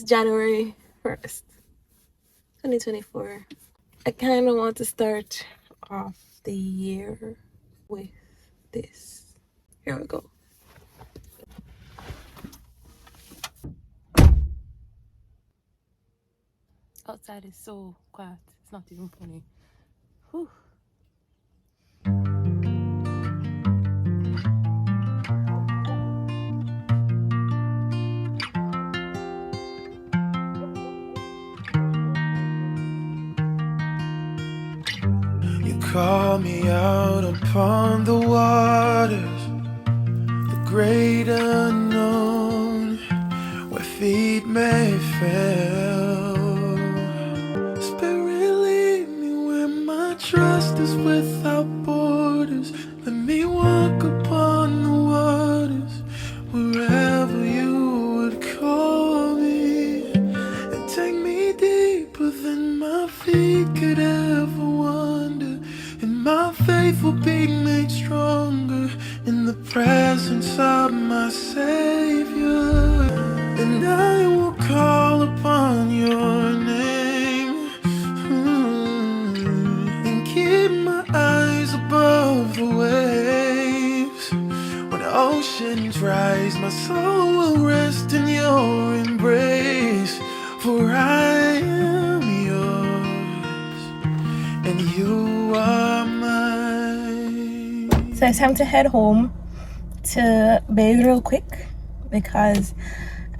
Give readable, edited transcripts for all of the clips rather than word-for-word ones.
It's January 1st, 2024. I kind of want to start off the year with this. Here we go. Outside is so quiet. It's not even funny. Whew. You call me out upon the waters, the great unknown, where feet may fail. Spirit, lead me where my trust is without borders. Let me walk upon the waters, wherever you would call me, and take me deeper than my feet could ever wander. And my faith will be made stronger in the presence of my Savior. And I will call upon your name, and keep my eyes above the waves. When oceans rise, my soul will rest in your embrace. For I am yours, and you are mine. So it's time to head home to bathe real quick because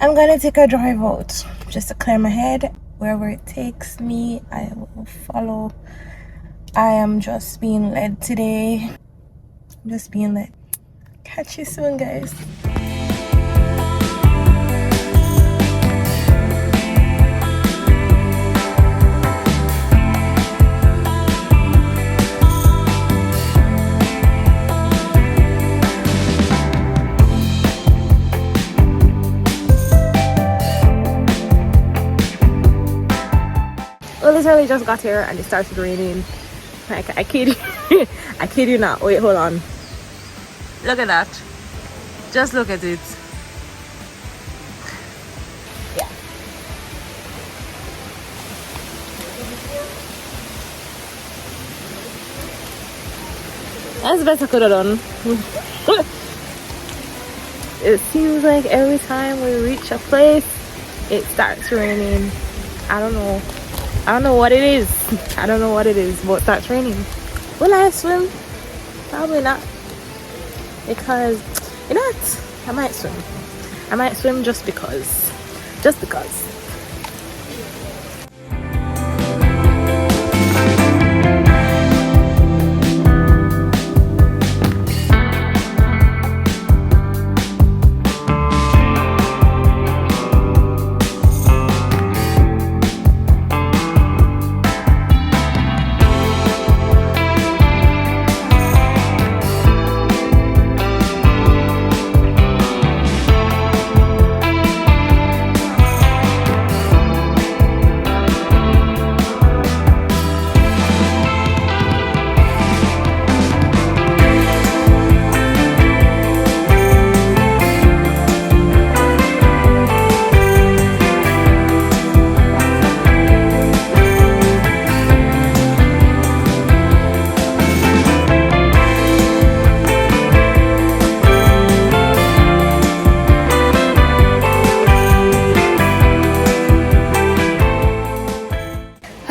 I'm gonna take a drive out just to clear my head. Wherever it takes me, I will follow. I am just being led today. I'm just being led. Catch you soon, guys. Well, literally just got here and it started raining. Like, I kid you. I kid you not. Wait, hold on. Look at that. Just look at it. Yeah. That's the best I could have done. It seems like every time we reach a place, it starts raining. I don't know what it is. I don't know what it is, but it starts raining. Will I swim? Probably not. Because, you know what? I might swim. I might swim just because. Just because.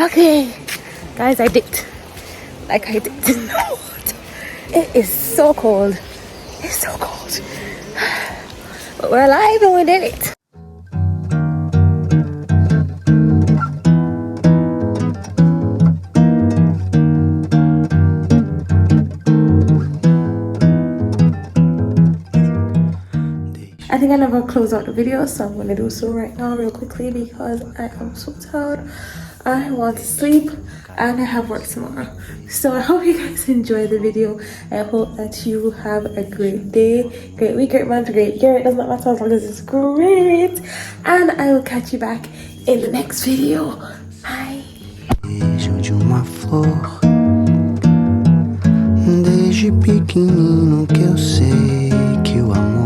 Okay, guys, I dipped. Like I dipped in the water. It is so cold. It's so cold. But we're alive and we did it. I think I never closed out the video, so I'm gonna do so right now real quickly because I am so tired. I want to sleep and I have work tomorrow. So I hope you guys enjoy the video. I hope that you have a great day, great week, great month, great year. It does not matter as long as it's great. And I will catch you back in the next video. Bye. Desde pequenino que eu sei que o amor